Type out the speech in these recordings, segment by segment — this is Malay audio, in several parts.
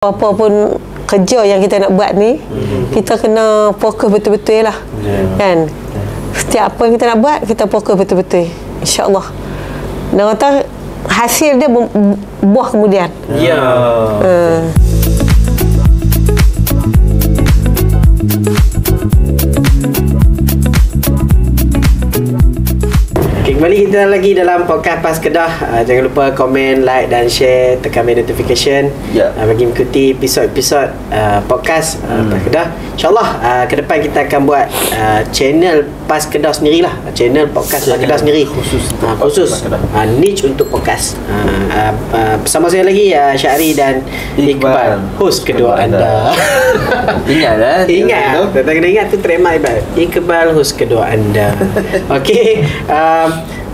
Apa pun kerja yang kita nak buat ni, kita kena fokus betul-betul lah. Kan? Setiap apa yang kita nak buat, kita fokus betul-betul. InsyaAllah. Dan kata hasil dia buah kemudian. Ya. Kembali kita lagi dalam podcast Pas Kedah. Jangan lupa komen, like dan share, tekan bell notification bagi mengikuti episod-episod podcast Pas Kedah. InsyaAllah ke depan kita akan buat channel Pas Kedah sendirilah, channel podcast Pas Kedah sendiri khusus niche untuk podcast. Bersama saya lagi Syahri dan Iqbal, host kedua anda. Ingat tak kena ingat tu trademark Iqbal, host kedua anda. Okey,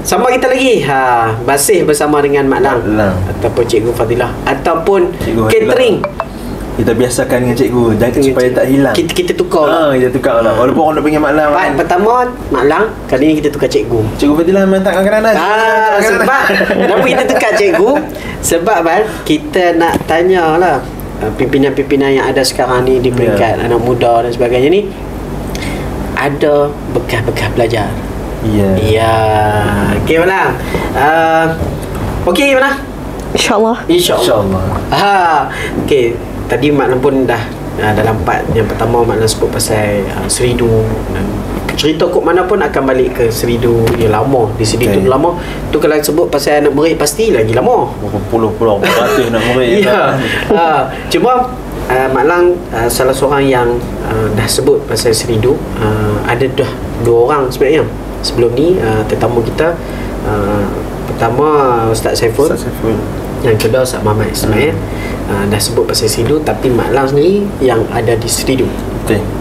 sama kita lagi masih bersama dengan Mak Lang ataupun Cikgu Fadilah ataupun Cikgu catering. Kita biasakan dengan cikgu jangan supaya tak hilang. Kita tukar. Kita tukar lah. Walaupun orang nak panggil Mak Lang. Pertama Mak Lang, kali ni kita tukar cikgu. Cikgu Fadilah memang tak kadang-kadang. Sebab kenapa kita tukar cikgu? Sebab kita nak tanyalah pimpinan-pimpinan yang ada sekarang ni di peringkat anak muda dan sebagainya ni, ada bekas-bekas belajar. Ya. Okey Mak Lang. Okey mana? InsyaAllah. Okey, tadi Mak Lang pun dah dalam part yang pertama Mak Lang sebut pasal Seridu, dan cerita kok mana pun akan balik ke Seridu yang lama. Di Seridu tu lama tu, kalau sebut pasal anak murid pasti lagi lama, Puluh-puluh ratus anak murid. Cuma Mak Lang salah seorang yang dah sebut pasal Seridu. Ada dah dua orang sebenarnya sebelum ni tetamu kita. Pertama Ustaz Saiful, yang kedua Ustaz Muhammad Ismail. Dah sebut pasal Seridu, tapi Mak Lang sendiri yang ada di Seridu.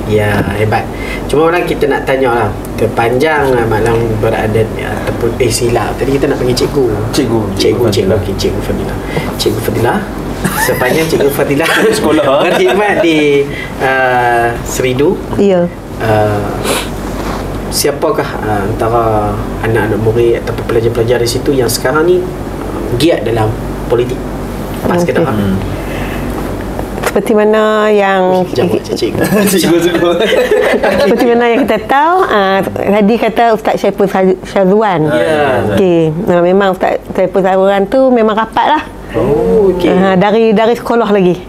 Ya, hebat. Cuma orang kita nak tanya lah, kepanjang Mak Lang berada ataupun silap. Tadi kita nak panggil cikgu. Cikgu Fadilah. Cikgu Fadilah. Sepanjang Cikgu Fadilah sekolah berkhidmat di Seridu. Ya. Siapakah antara anak-anak murid ataupun pelajar-pelajar di situ yang sekarang ni giat dalam politik Pas Kedah? Seperti mana yang seperti mana yang kita tahu, tadi kata Ustaz Saiful Syazwan. Okey, memang Ustaz Saiful Syazwan tu memang rapat lah. Dari sekolah lagi.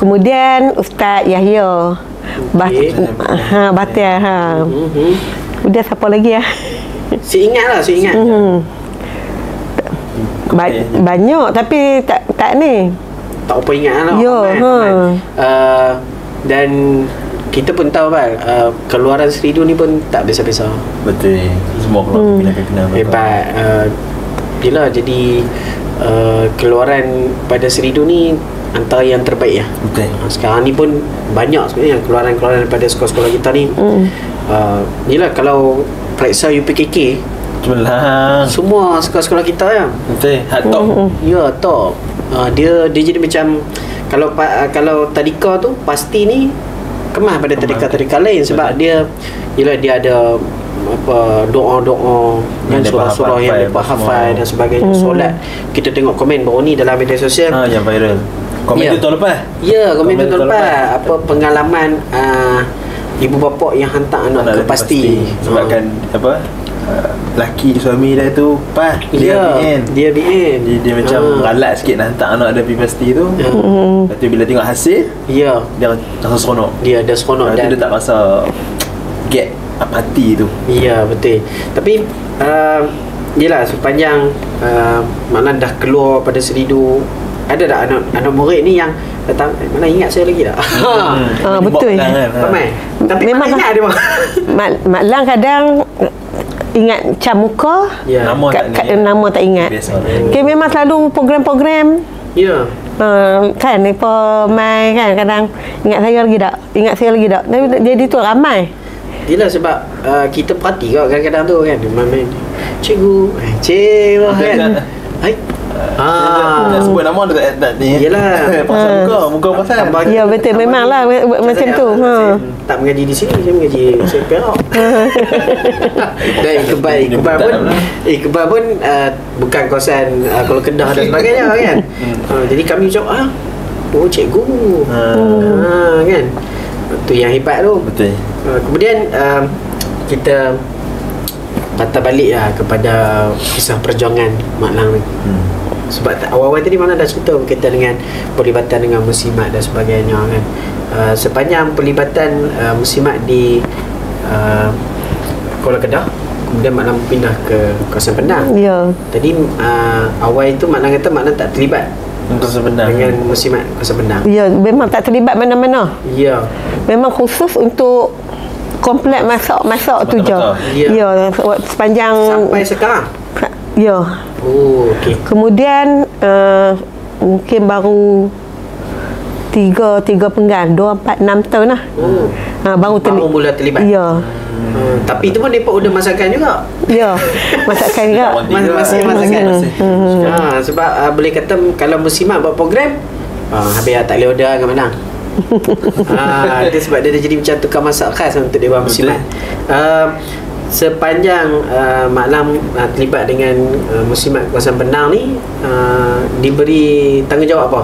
Kemudian Ustaz Yahya Batia. Kemudian siapa lagi ya? Si ingat. Banyak tapi tak ni. Tak apa ingat lah. Dan kita pun tahu keluaran Seridu ni pun tak biasa-biasa. Betul. Semua keluar kena hebat. Bila jadi keluaran pada Seridu ni antara yang terbaik ya. Sekarang ni pun banyak sebenarnya keluaran-keluaran daripada sekolah-sekolah kita ni. Yelah, kalau periksa UPKK semua sekolah-sekolah kita ya. Top. Ya, top. Dia jadi macam kalau tadika tu pasti ni kemas pada tadika-tadika lain. Sebab dia ada doa-doa dan surah-surah yang mereka hafal dan sebagainya. Solat, kita tengok komen baru ni dalam media sosial yang viral. Komen tu tahun lepas. Komen tu tahun lepas. Pengalaman ibu bapa yang hantar anak ke pasti. Sebabkan laki suami dia tu dia BN. Dia macam ralat sikit nak hantar anak dia pergi pasti tu. Lepas tu bila tengok hasil, dia rasa seronok. Dia ada seronok dan dia tak rasa get hati tu. Ya, betul. Tapi yelah, sepanjang Mak Lang dah keluar pada Seridu, ada tak anak murid ni yang datang, mana ingat saya lagi tak? Betul. Ramai. Tapi memang ingat dia Mak Lang kadang ingat macam muka, nama tak ingat. Okay, memang selalu program-program. Kan mai kan, kadang ingat saya lagi tak. Jadi tu ramai. Yelah, sebab kita perhati kadang-kadang tu kan, main cikgu kan. Nak sebut nama tak ni. Yalah. Pasal muka pasal. Ya betul, memanglah macam tu. Tak mengaji di sini, saya mengaji saya Perak. Dan Iqbal pun bukan kawasan kalau Kedah dan sebagainya kan. Jadi kami ucap cikgu. Kan. Tu yang hebat tu. Betul. Kemudian kita patah balik kepada kisah perjuangan Mak Lang ni. Sebab awal-awal tadi mana dah cerita berkaitan dengan perlibatan dengan muslimat dan sebagainya kan. Sepanjang perlibatan muslimat di Kuala Kedah, kemudian Mak Lang pindah ke kawasan Penang. Ya. Tadi awal itu Mak Lang kata Mak Lang tak terlibat dengan muslimat kawasan Penang. Ya, memang tak terlibat mana-mana. Ya. Memang khusus untuk komplek masak tu je. Ya, sepanjang sampai sekarang. Ya. Oh, okey. Kemudian mungkin baru 3 penggal 2, 4, 6 tahun lah. Baru mula terlibat. Ya. Tapi itu pun mereka order masakan juga. Ya, masakan juga. Masih masakan. Sebab boleh kata kalau muslimat buat program, habis tak boleh order dengan Menang. Itu sebab dia jadi macam tukar masak khas untuk Dewan Muslimat. Sepanjang Mak Lang terlibat dengan muslimat kawasan Penang ni, diberi tanggungjawab apa?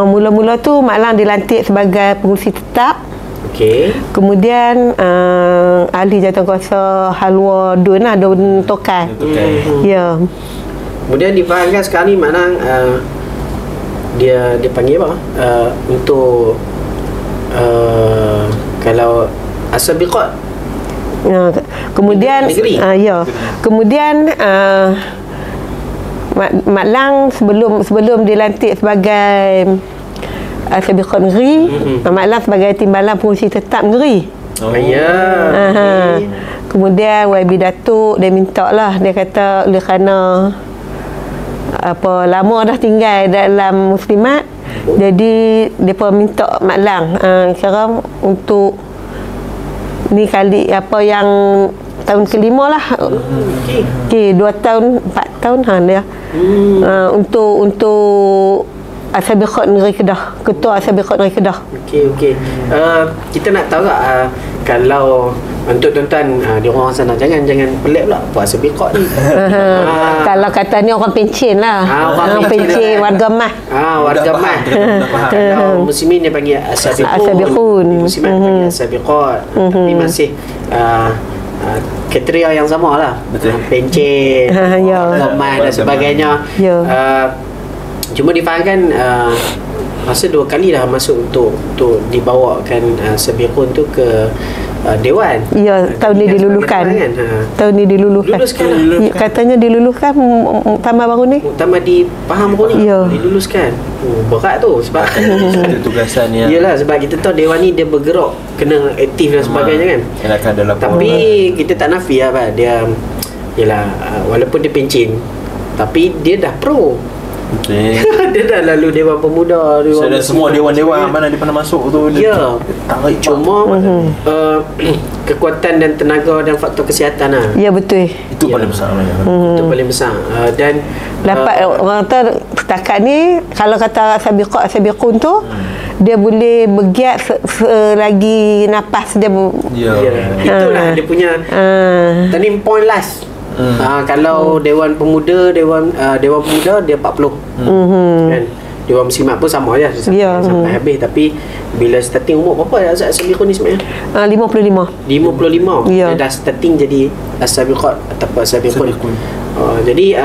Mula-mula tu Mak Lang dilantik sebagai pengurusi tetap. Okey. Kemudian ahli jawatankuasa Halwa Dun Tokai. Ya. Kemudian difahamkan sekarang ni Mak Lang dia panggil apa? Untuk kalau As-Sabiqat. Kemudian ya. Kemudian Mak Lang sebelum dilantik sebagai As-Sabiqat Negeri, Mak Lang sebagai timbalan pengurusi tetap negeri. Kemudian YB Datuk dia minta lah, dia kata oleh kerana lama dah tinggal dalam muslimat, jadi depa minta Mak Lang sekarang untuk ni kali yang tahun kelima lah. Okey, 2 tahun 4 tahun dia. Untuk As-Sabiqat Negeri Kedah, Ketua As-Sabiqat Negeri Kedah. Okey. Kita nak tahu tak kalau untuk tuan-tuan di orang sana jangan pelik pula buat As-Sabiqat ni. Kalau katanya orang pencen lah. Orang pencen warga Mas. Warga Mas. Kalau muslimin dia panggil As-Sabiqun. Muslimat panggil As-Sabiqat. Tapi masih kriteria yang sama lah. Pencen, warga Mas dan sebagainya. Cuma difahamkan masa 2 kali dah masuk untuk dibawakan Sabiqun tu ke Dewan. Ya, tahun ni diluluhkan. Tahun ni diluluhkan. Katanya diluluhkan muktamar baru ni. Muktamar di Pahang baru ni. Diluluskan. Berat tu sebab tugasannya. Yalah, sebab kita tahu Dewan ni dia bergerak, kena aktif dan sebagainya kan. Tapi kita tak nafi lah dia yalah, walaupun dia pencen tapi dia dah pro. Dia dah lalu Dewan Pemuda, semua dewan-dewan mana dia pernah masuk tu. Cuma kekuatan dan tenaga dan faktor kesihatan lah. Ya betul. Itu paling besar. Itu paling besar. Dan dapat orang kata setakat ni kalau kata Sabiqun tu dia boleh bergiat selagi nafas dia. Itulah dia punya turning point last. Kalau Dewan Pemuda dia 40 kan. Dewan Muslimat pun sama je sampai habis. Tapi bila starting umur berapa As-Sabiqun ni sebenarnya? 55. Dia dah starting jadi As-Sabiqat ataupun As-Sabiqun. Jadi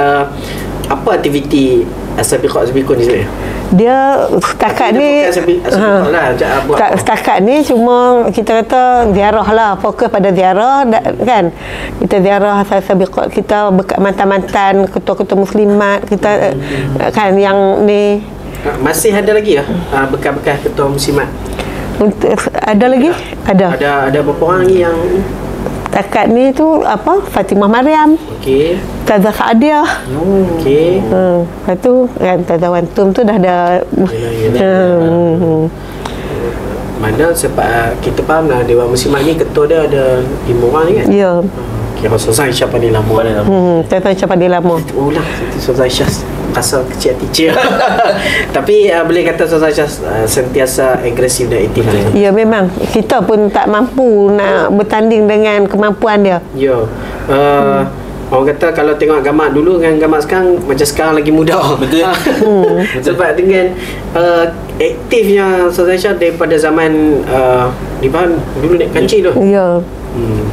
apa aktiviti As-Sabiqun ni sebenarnya? Dia setakat ni setakat ni cuma kita kata ziarah lah, fokus pada ziarah kan. Kita ziarah As-Sabiqat, kita bekat mantan-mantan ketua-ketua muslimat kita kan yang ni. Masih ada lagi bekas-bekas ketua muslimat? Ada lagi? Ada berapa orang lagi yang setakat ni tu Fatimah Mariam. Okey. Tazah Saadiah. Okey. Lepas tu kan Tazah Wantum tu dah ada. Mana sebab kita faham lah Dewan Muslimat ni ketua dia ada 5 orang ni kan? Ya. Kira Ustazah Aisyah paling lama. Ustazah Aisyah paling lama. Ustazah Aisyah rasa kecil hati. Tapi boleh kata Ustaz Aisyah sentiasa agresif dan aktif. Ya, memang kita pun tak mampu nak bertanding dengan kemampuan dia. Ya. Orang kata kalau tengok gambar dulu dengan gambar sekarang, macam sekarang lagi muda. Betul. Sebab dengan aktifnya Ustaz Aisyah daripada zaman di Pahang dulu naik kancil tu. Ya.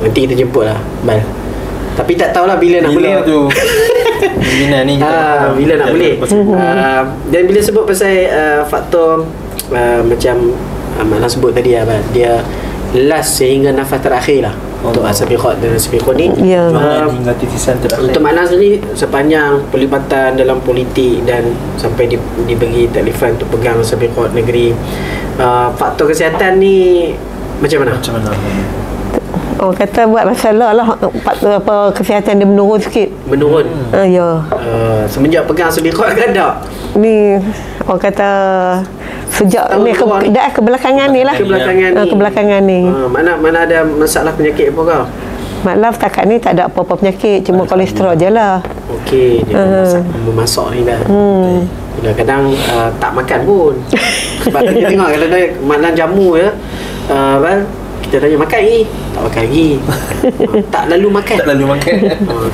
Nanti kita jemput lah Bal. Tapi tak tahulah bila nak boleh tu. Bila ni bila nak boleh. Dan bila sebut pasal faktor macam Mak Lang sebut tadi Bal, dia last sehingga nafas terakhir lah untuk Sabiqah dan Sabiqah ni. Hingga titisan terakhir. Untuk Mak Lang sendiri sepanjang pelibatan dalam politik dan sampai diberi taklifan untuk pegang Sabiqah negeri, faktor kesihatan ni macam mana? Orang kata buat masalah lah, apa kesihatan dia menurun sikit. Menurun? Ya. Semenjak pegang Sabiqah ke tak? Ni orang kata sejak ni kebelakangan ni lah. Kebelakangan ni. Mana ada masalah penyakit apa kau? Mak Lang setakat ni tak ada apa-apa penyakit, cuma kolesterol je lah. Okey, dia memasak ni dah. Kadang-kadang tak makan pun. Sebab kita tengok kadang-kadang Mak Lang jamu ya. Kita tanya makan lagi, tak makan lagi. Tak lalu makan.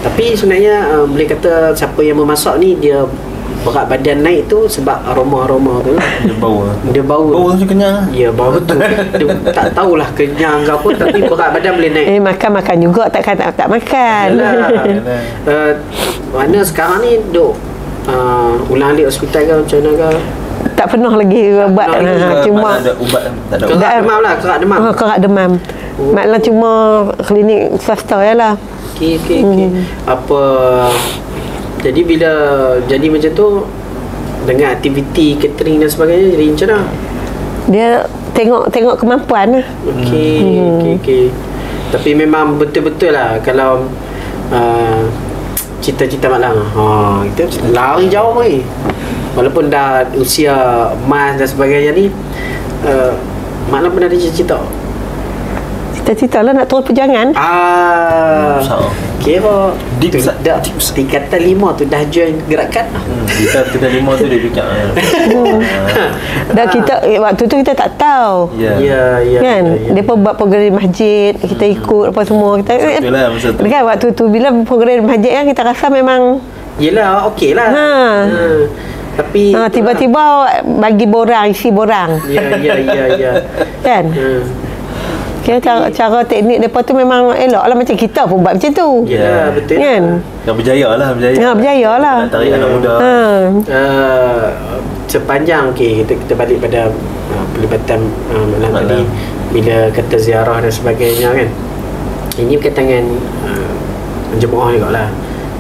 Tapi sebenarnya boleh kata siapa yang memasak ni dia berat badan naik tu sebab aroma-aroma tu. Dia bau. Bau tu kenyang. Ya, bau tu. Dia tak tahulah kenyang ke apa, tapi berat badan boleh naik. Makan juga, tak makan. Mana sekarang ni duk ulang-alik hospital ke macam mana ke? Tak pernah lagi buat. Cuma ada ubat, tak ada ubat. Kerak demam lah, kerak demam. Kerak demam. Mak Lang cuma klinik swasta je lah. Okey. Apa, jadi bila jadi macam tu dengan aktiviti catering dan sebagainya, jadi macam mana? Dia tengok kemampuan lah. Okey. Tapi memang betul-betul lah kalau cita-cita Mak Lang, kita lari jauh ni. Walaupun dah usia emas dan sebagainya ni, Mak Lang pernah ada cita-cita? Cita-cita lah nak turun perjalanan. Kira tingkatan 5 tu dah join gerakan. Tingkatan 5 tu dia fikir. Dan kita waktu tu kita tak tahu. Ya. Kan? Depa buat program di masjid, kita ikut apa semua. Kita masa tu. Kan waktu tu bila program di masjid kan kita rasa memang yelah okeylah. Tapi tiba-tiba bagi borang, isi borang. Ya. Kan? Cara teknik mereka tu memang elok lah, macam kita pun buat macam tu. Ya, betul kan? Dah berjaya lah. Berjaya lah. Tarik anak muda. Sepanjang kita balik pada pelibatan Mak Lang tadi, bila kata ziarah dan sebagainya kan, ini berkaitan dengan jemaah juga lah.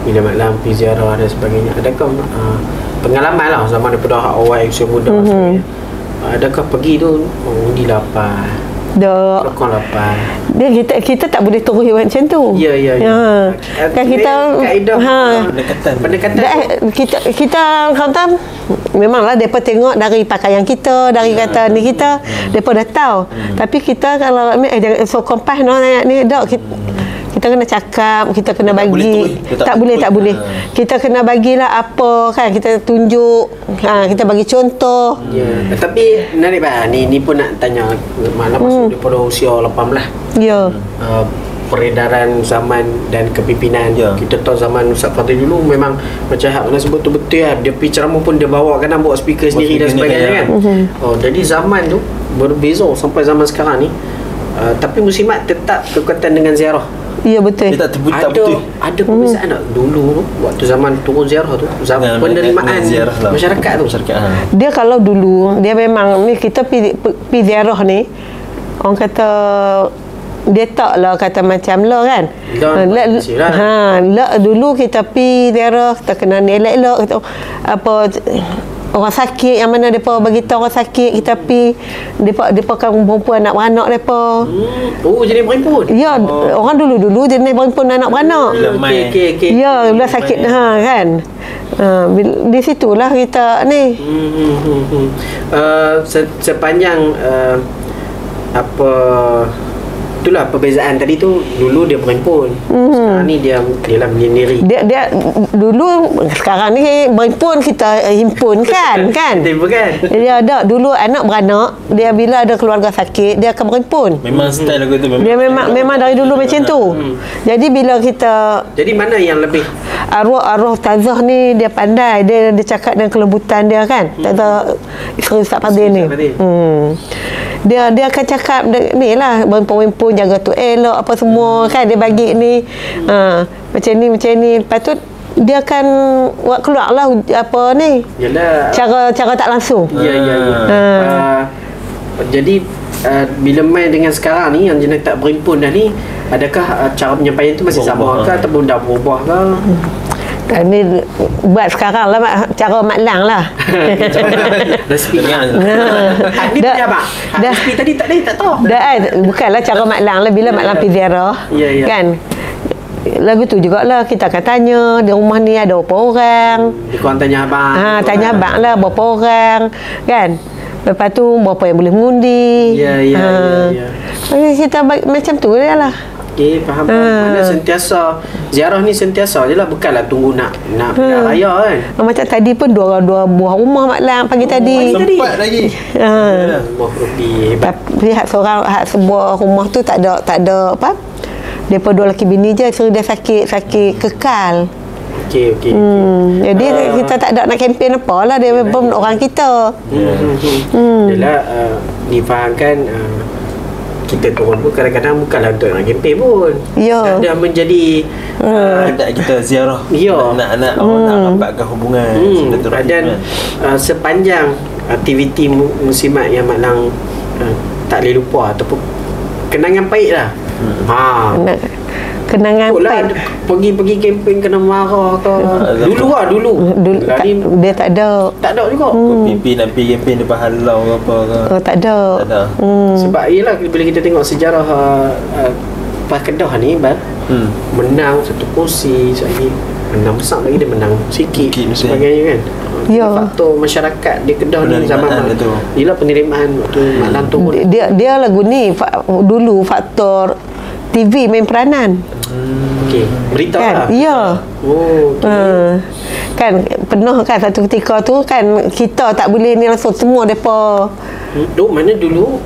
Bila Mak Lang pergi ziarah dan sebagainya, adakah pengalaman lah zaman daripada awal usia muda sebagainya, adakah pergi tu undi lapar? Sokong lapar. Dia kita tak boleh terus macam tu. Ya. Kan kita pendekatan. Kita kata memanglah depa tengok dari pakaian kita, dari kata ni kita, depa dah tahu. Tapi kita kalau jangan sokong pas ni dak kita kena cakap, kita kena bagi. Tak boleh. Kita kena bagilah apa kan, kita tunjuk, kita bagi contoh. Tapi menarik ni pun nak tanya, mana masuk daripada usia 18. Ya. Peredaran zaman dan kepimpinan. Kita tahu zaman Ustaz Fadil dulu memang macam Hak Mana sebut tu betul lah. Dia pergi ceramah pun dia bawa speaker sendiri dan sebagainya kan. Jadi zaman tu berbeza sampai zaman sekarang ni. Tapi muslimat tetap kekuatan dengan ziarah. Ya, betul. Dia tak betul. Ada perbezaan tak dulu waktu zaman turun ziarah tu, zaman penerimaan masyarakat tu. Dia kalau dulu dia memang ni kita pergi ziarah ni, orang kata dia taklah kata macam lo kan. Dulu kita pergi ziarah, kita kena elok-elok kita apa orang sakit yang mana depa bagi tahu orang sakit, kita pergi depa kan perempuan anak beranak depa. Jenis perempuan. Ya, orang dulu jenis perempuan anak beranak. Okey. Ya, bila sakit kan. Di situlah kita ni. Sepanjang apa itulah perbezaan tadi tu. Dulu dia berhimpun, sekarang ni dia lah menyendiri. Dia dulu, sekarang ni berhimpun, kita himpun kan. Dia ada dulu anak beranak, dia bila ada keluarga sakit dia akan berhimpun. Memang style aku tu. Dia memang dari dulu macam tu. Jadi bila kita, jadi mana yang lebih arwah Tazah ni dia pandai, dia cakap dengan kelembutan dia kan. Tazah Isteri Ustaz Fadil ni. Dia akan cakap ni lah, berhimpun-himpun, jaga tu elok apa semua kan, dia bagi ni macam ni. Lepas tu dia akan buat keluar lah apa ni. Yalah. Cara tak langsung. Ya. Jadi bila main dengan sekarang ni yang jenis tak berhimpun dah ni, adakah cara penyampaian tu masih sama ke ataupun dah berubah ke? Ni buat sekarang lah cara Mak Lang lah. Resipi ni punya abang. Resipi tadi tak tahu. Bukanlah cara Mak Lang lah. Bila Mak Lang pergi ziarah kan, lagu tu jugalah kita akan tanya di rumah ni ada berapa orang. Dia korang tanya abang. Tanya abang lah berapa orang kan. Lepas tu berapa yang boleh mengundi. Ya. Kita macam tu je lah. Okey, faham. Mana sentiasa ziarah ni sentiasa je lah, bukanlah tunggu nak pilihan raya kan. Macam tadi pun dua buah rumah Mak Lang pagi tadi. Sempat lagi. Tapi hak sebuah rumah tu tak ada apa. Depa dua lelaki bini je, isteri dia sakit kekal. Okey. Jadi kita tak ada nak kempen apa lah, dia memang orang kita. Yalah, difahamkan kita turun pun kadang-kadang bukanlah untuk nak kempen pun. Ya. Dah menjadi ada kita ziarah. Anak-anak orang nak rapatkan hubungan. Dan sepanjang aktiviti musimat yang Mak Lang tak boleh lupa ataupun kenangan pahit lah. Kenangan pahit. Pergi kempen kena marah ke. Dulu dia tak ada. Tak ada juga. Pipi nak pergi kempen depan halau ke apa ke. Tak ada. Sebab ialah bila kita tengok sejarah PAS Kedah ni menang satu kursi, menang besar lagi, dia menang sikit sebagainya kan. Faktor masyarakat di Kedah ni zaman tu ialah penerimaan waktu Mak Lang turun. Dia lagu ni dulu faktor TV main peranan. Okey, berita kan? lah. Ya. Kan penuh kan satu ketika tu kan, kita tak boleh ni langsung semua depa. Mana dulu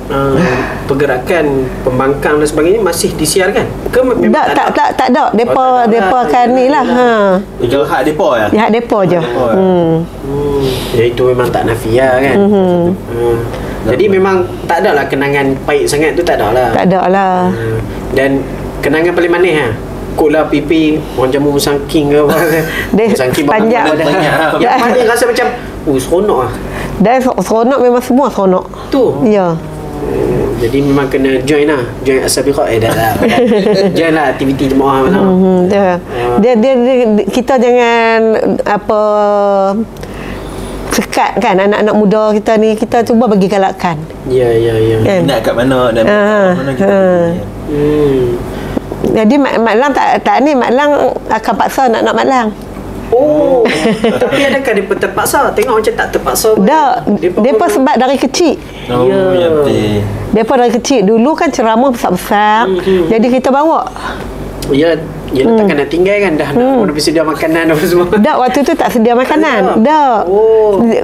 pergerakan pembangkang dan sebagainya masih disiarkan ke memang tak ada depa akan ni lah. Itu hak depa ya. Hak depa je. Ya itu memang tak nafiah kan. Jadi memang tak ada lah kenangan pahit sangat tu, tak ada lah. Tak ada lah. Dan kenangan paling manis Kotlah pipi orang jamu musangking ke apa. Musangking panjang. Yang paling rasa macam seronok lah. Dan seronok memang semua seronok. Tu. Ya. Jadi memang kena join lah. Join Asabiqah. Dah lah. Join lah aktiviti jemaah mana. Dia kita jangan apa sekat kan anak-anak muda kita ni, kita cuba bagi galakan. Ya. Nak kat mana dan mana kita pergi. Jadi Mak Lang tak ni, Mak Lang akan paksa nak Mak Lang. Tapi adakah dia terpaksa? Tengok macam tak terpaksa. Depa sebab dari kecil. Depa dari kecil dulu kan ceramah besar-besar. Jadi kita bawa. Ya, takkan nak tinggal kan dah nak sedia makanan apa semua. Tak, waktu tu tak sedia makanan. Tak.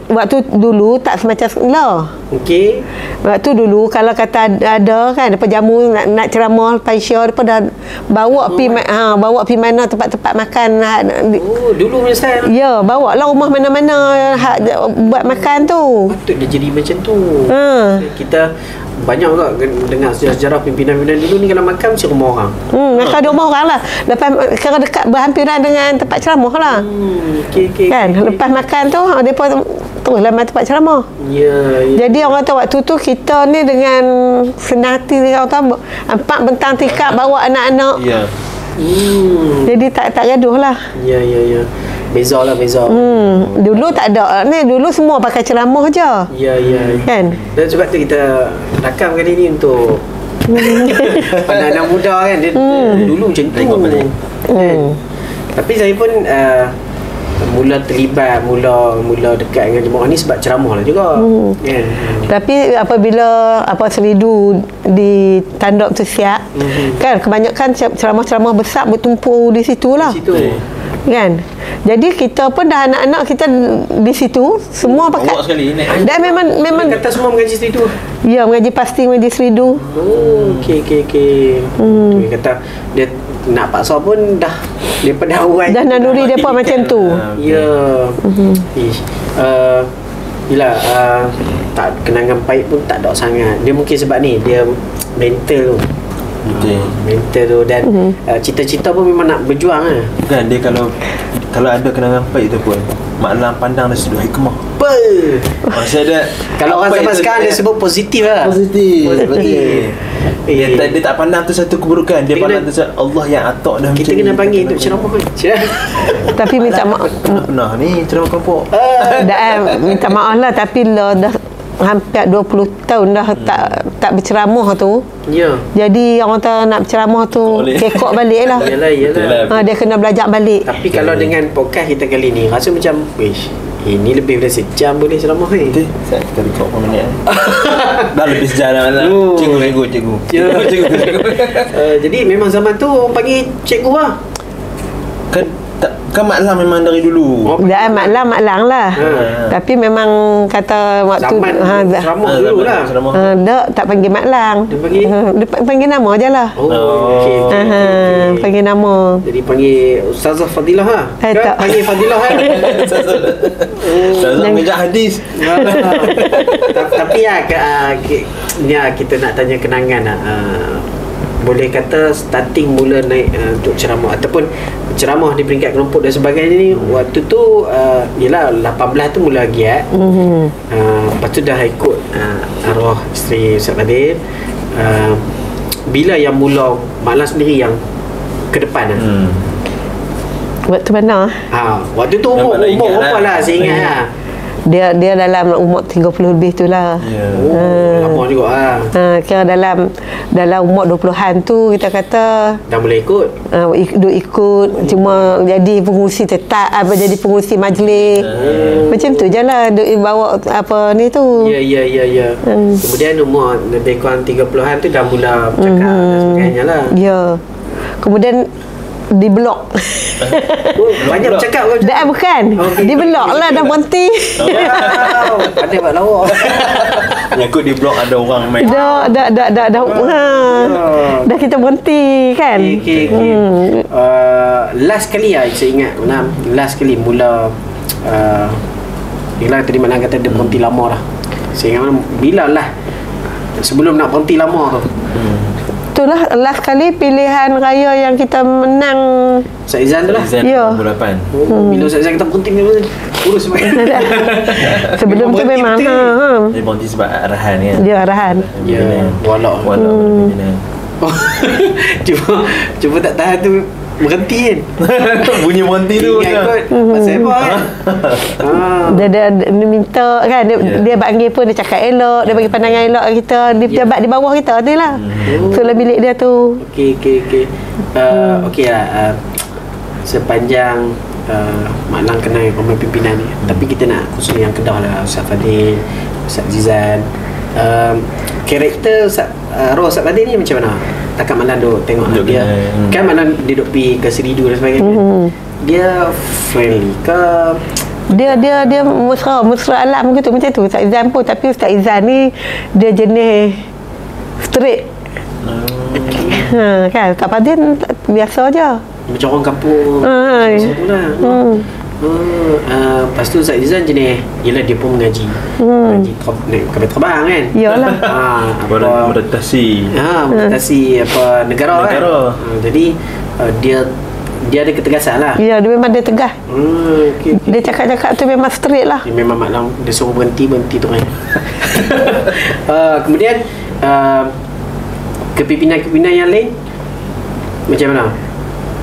Waktu dulu tak semacam lah. Okey. Waktu dulu kalau kata ada kan depa jamu nak ceramah lepas Isya, depa dah bawa pi mana tempat-tempat makan. Dulu punya style. Ya, bawa lah rumah mana-mana buat makan tu. Patut dia jadi macam tu. Kita banyak juga dengar sejarah pimpinan-pimpinan dulu ni kalau makan mesti rumah orang. Makan di rumah orang lah. Lepas kira dekat berhampiran dengan tempat ceramah lah. Okay. Kan? Lepas makan tu depa teruslah main tempat ceramah. Ya. Jadi orang kata waktu tu kita ni dengan senang hati orang tahu 4 bentang tikar bawa anak-anak. Ya. Jadi tak gaduh lah. Ya. Beza. Dulu tak ada ni, dulu semua pakai ceramah je. Ya. Kan? Dan sebab tu kita rakam kali ni untuk anak-anak muda kan. Dia dulu macam tu. Tengok balik. Tapi saya pun mula terlibat, mula dekat dengan jemaah ni sebab ceramah lah juga. Kan? Tapi apabila seridu di tanduk tu siap, kan kebanyakan ceramah-ceramah besar bertumpu di situ lah. Kan? Jadi kita pun dah anak-anak kita di situ semua pakai. Awak sekali ni. Dan memang kata semua mengaji seridu. Ya, mengaji pasti mengaji seridu. Okey. Dia kata dia nak paksa pun dah daripada awal dah naluri depa macam tu. Ya. Yelah, tak kenangan pahit pun tak ada sangat. Dia mungkin sebab ni dia mental tu. Mental tu dan cita-cita pun memang nak berjuang lah. Kan dia kalau ada kenangan pahit tu pun Mak Lang pandang dari sudut hikmah. Maksud dia kalau orang zaman sekarang dia sebut positif lah. Positif. Dia tak pandang tu satu keburukan. Dia pandang tu Allah yang atok dah. Kita kena panggil untuk ceramah. Tapi minta maaf. Pernah ni ceramah kampung. Minta maaf lah. Tapi dah hampir 20 tahun dah tak berceramah tu. Ya. Jadi orang tak nak berceramah tu kekok balik lah. Yalah. Dia kena belajar balik. Tapi kalau dengan podcast kita kali ni rasa macam ini lebih dari sejam boleh ceramah ni. Saya kita rekod berapa minit. Dah lebih sejam dah. Cikgu. Jadi memang zaman tu orang panggil cikgu lah. Kan Mak Lang memang dari dulu. Mak Lang lah. Tapi memang kata waktu ceramah dulu lah. Tak panggil Mak Lang. Dia panggil nama je lah. Okey. Panggil nama. Jadi panggil Ustazah Fadilah lah. Tak. Panggil Fadilah kan. Ustazah mengajar hadis. Tapi kita nak tanya kenangan lah. Boleh kata starting mula naik untuk ceramah ataupun ceramah di peringkat kelompok dan sebagainya ni, waktu tu yelah 18 tu mula giat. Lepas tu dah ikut arwah isteri Ustaz Fadil. Bila yang mula Mak Lang sendiri yang ke depan lah? Waktu mana? Waktu tu umur berapa lah saya ingat lah. Dia dalam umur 30 lebih tu lah. Lama juga lah. Kira dalam umur 20-an tu kita kata dah mula ikut. Ikut cuma jadi pengurusi tetap, jadi pengurusi majlis. Macam tu je lah bawa apa ni tu. Ya. Kemudian umur lebih kurang 30-an tu dah mula bercakap dan sebagainya lah. Ya. Kemudian di blok. Banyak bercakap ke? Dah bukan. Di blok lah dah berhenti. Pandai buat lawak. Nyakut di blok ada orang main. Dah kita berhenti kan. Okay. Last kali lah saya ingat last kali mula Yelah tadi Mak Lang kata dia berhenti lama lah. Saya ingat bila lah sebelum nak berhenti lama tu. Itulah last kali pilihan raya yang kita menang. Ustaz Izan tu lah. Ya. 2008. Bila Ustaz Izan kata berhenti urus semua. Sebelum tu memang dia berhenti sebab arahan kan. Dia arahan. Ya. Walak. Cuma tak tahan tu berhenti kan. Bunyi berhenti tu ingat kot pasal apa kan. Dia minta kan dia panggil pun dia cakap elok, dia bagi pandangan elok kita, dia pejabat di bawah kita tu lah. So dalam bilik dia tu. Okey lah. Sepanjang Mak Lang kenal dengan pimpinan ni, tapi kita nak khusus yang Kedah lah, Ustaz Fadil, Ustaz Zizan. Karakter arwah Ustaz Fadil ni macam mana? Takkan Mak Lang duk tengok dia kan Mak Lang dia duk pergi ke seridu dan sebagainya. Dia friendly ke? Dia mesra alam gitu macam tu Ustaz Izan pun. Tapi Ustaz Izan ni dia jenis straight. Kan Kak Fadil biasa je macam orang kampung macam tu lah. Lepas tu Ustaz Izan jenis yelah dia pun mengaji naik kapal terbang kan. Yalah. Meditasi apa negara kan. Jadi dia ada ketegasan lah. Ya, dia memang dia tegah. Dia cakap-cakap tu memang straight lah. Dia memang Mak Lang dia suruh berhenti tu kan. Kemudian kepimpinan-kepimpinan yang lain macam mana?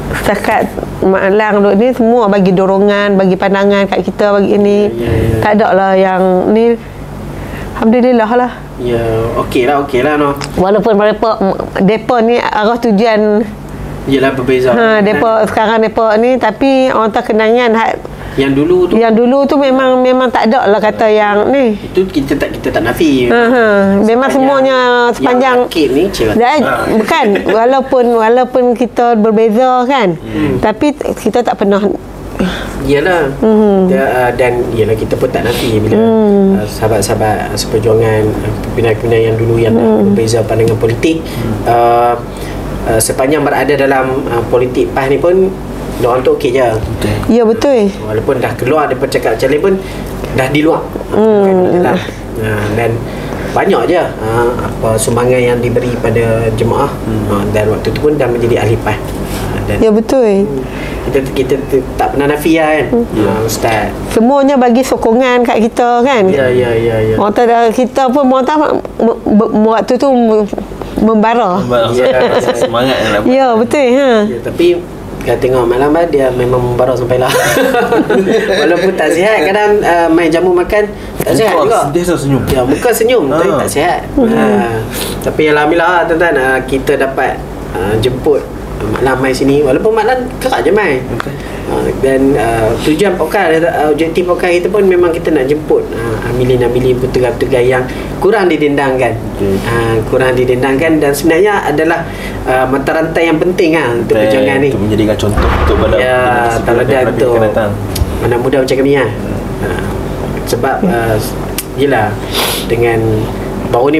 Setakat Mak Lang duk ni semua bagi dorongan, bagi pandangan kat kita, bagi ni. Tak ada lah yang ni. Alhamdulillah lah. Ya, okey lah no. Walaupun mereka ni arah tujuan yelah berbeza. Depa sekarang depa ni tapi orang tak kenangan Yang dulu tu memang tak ada lah kata yang ni. Itu kita tak nafi. Memang semuanya sepanjang ni bukan walaupun kita berbeza kan. Tapi kita tak pernah. Iyalah. Dan iyalah kita pun tak nafi bila sahabat-sahabat seperjuangan pimpinan-pimpinan yang dulu yang berbeza pandangan politik, sepanjang berada dalam politik PAS ni pun diorang tu okey je. Ya, betul. Walaupun dah keluar daripada cakap macam ni pun dah di luar. Dan banyak je apa sumbangan yang diberi pada jemaah, dan waktu tu pun dah menjadi ahli PAS. Ya, betul. Kita tak pernah nafi lah kan. Ustaz, semuanya bagi sokongan kat kita kan. Ya. Kita pun waktu tu membara. Semangat nak buat. Ya, betul. Tapi kalau tengok malam dia memang membara sampai lah. Walaupun tak sihat, kadang main jamu makan tak sihat juga. Dia senyum. Ya, muka senyum tapi tak sihat. Tapi alhamdulillah tuan-tuan, kita dapat jemput Mak Lam mai sini. Walaupun Mak Lam kerak je mai. Dan tujuan podcast, objektif podcast kita pun memang kita nak jemput amilin-amilin petugas-petugas yang kurang didendangkan. Kurang didendangkan dan sebenarnya adalah mata rantai yang penting untuk perjuangan ni. Untuk menjadikan contoh untuk pada teladan untuk anak muda macam kami sebab yelah dengan baru ni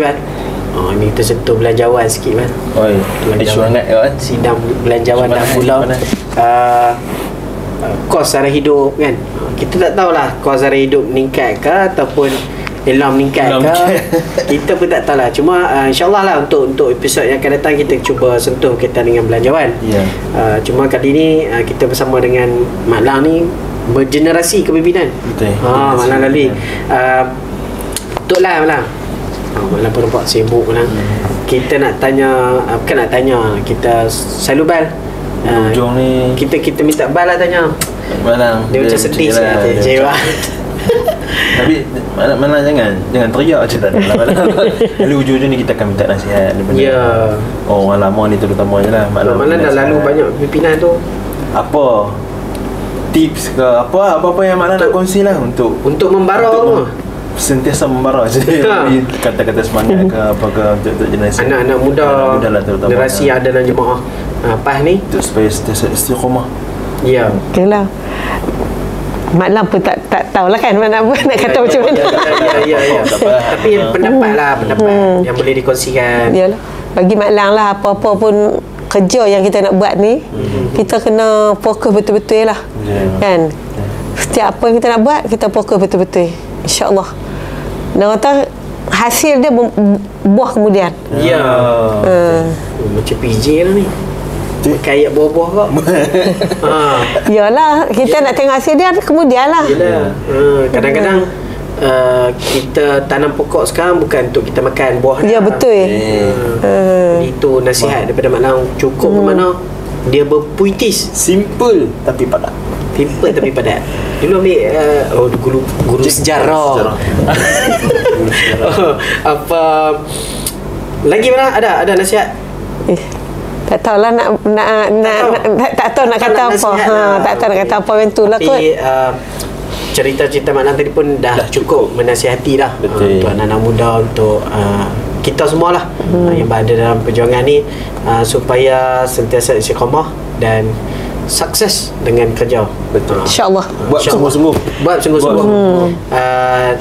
ni kita sentuh belanjawan sikit kan. Isu hangat kan. Sidang belanjawan dah mula. Kos sara hidup kan. Kita tak tahulah kos sara hidup meningkat ke ataupun elam meningkat ke. Kita pun tak tahulah. Cuma insyaAllah lah untuk episod yang akan datang kita cuba sentuh kaitan dengan belanjawan. Cuma kali ni kita bersama dengan Mak Lang ni bergenerasi kepimpinan. Mak Lang Lalui. Betul lah Mak Lang. Malam pun nampak sibuk lah. Kita nak tanya, bukan nak tanya, kita selalu bal hujung ni kita minta bal lah tanya Malang. Dia macam sedih sikit tapi mana jangan teriak je tak ada. Lalu hujung-hujung ni kita akan minta nasihat daripada orang lama ni terutamanya lah. Malang dah lalu banyak pimpinan tu. Apa tips ke apa-apa yang Malang nak kongsi lah untuk membara semua, sentiasa membara je. Kata-kata semangat ke apa ke untuk generasi anak-anak muda lah, generasi ada dalam jemaah PAS ni untuk supaya sentiasa istiqamah. Ya, okeylah. Mak Lang pun tak tahulah kan nak kata macam mana. Ya. Tapi pendapat yang boleh dikongsikan. Yalah, bagi Mak Lang lah, apa-apa pun kerja yang kita nak buat ni, kita kena fokus betul-betul lah. Kan? Setiap apa yang kita nak buat, kita fokus betul-betul. InsyaAllah. Dan kata hasil dia buah kemudian. Ya. Macam PJ lah ni. Kayak buah-buah kok. Yalah, kita nak tengok hasil dia kemudian lah. Yalah. Kadang-kadang kita tanam pokok sekarang bukan untuk kita makan buah. Ya, betul. Itu nasihat daripada Mak Lang. Cukup ke mana dia berpuitis. Simple tapi padat. Simple tapi padat. Dulu ambil guru sejarah. Apa lagi mana ada nasihat? Tak tahulah tak tahu nak kata apa. Tak tahu nak kata apa yang tu lah kot. Cerita-cerita Mak Lang tadi pun dah cukup menasihati dah untuk anak-anak muda, untuk kita semualah yang berada dalam perjuangan ni, supaya sentiasa istiqamah dan sukses dengan kerja. Betul. InsyaAllah. Buat sungguh-sungguh.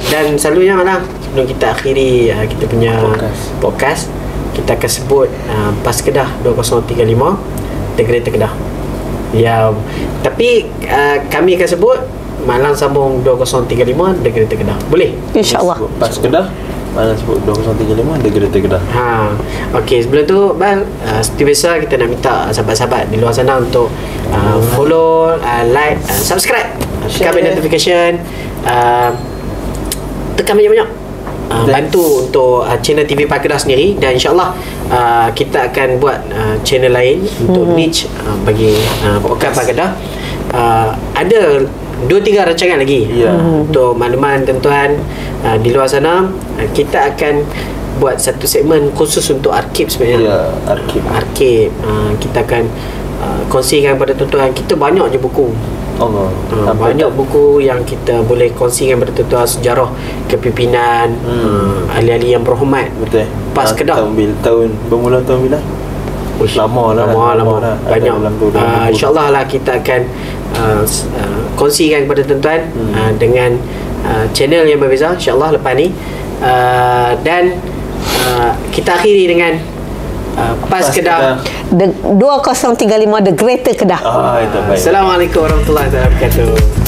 Dan selalunya Mak Lang, sebelum kita akhiri kita punya podcast, kita akan sebut PAS Kedah 2035 The Greater Kedah. Ya, tapi kami akan sebut Mak Lang sambung 2035 The Greater Kedah. Boleh? InsyaAllah. PAS Kedah Malang sebut 2035 The Greater Kedah. Okey, sebelum tu Bang, seperti biasa kita nak minta sahabat-sahabat di luar sana untuk follow, like, subscribe, tekan notification, tekan banyak-banyak. Bantu untuk channel TV PAS Kedah sendiri, dan insyaAllah kita akan buat channel lain untuk niche bagi podcast PAS Kedah. Ada 2-3 rancangan lagi untuk makluman tuan-tuan di luar sana. Kita akan buat satu segmen khusus untuk arkib sebenarnya. Arkib. Kita akan kongsikan kepada tuan-tuan. Kita banyak je buku Allah. Banyak buku yang kita boleh kongsikan kepada tuan-tuan, sejarah kepimpinan ahli-ahli yang berhormat. Betul. PAS Kedah. Tahun bermula tahun bila? Lama. Banyak. InsyaAllah lah kita akan kongsikan kepada tuan-tuan dengan channel yang berbeza insyaAllah lepas ni. Dan kita akhiri dengan PAS Kedah 2035 The Greater Kedah. Assalamualaikum warahmatullahi wabarakatuh.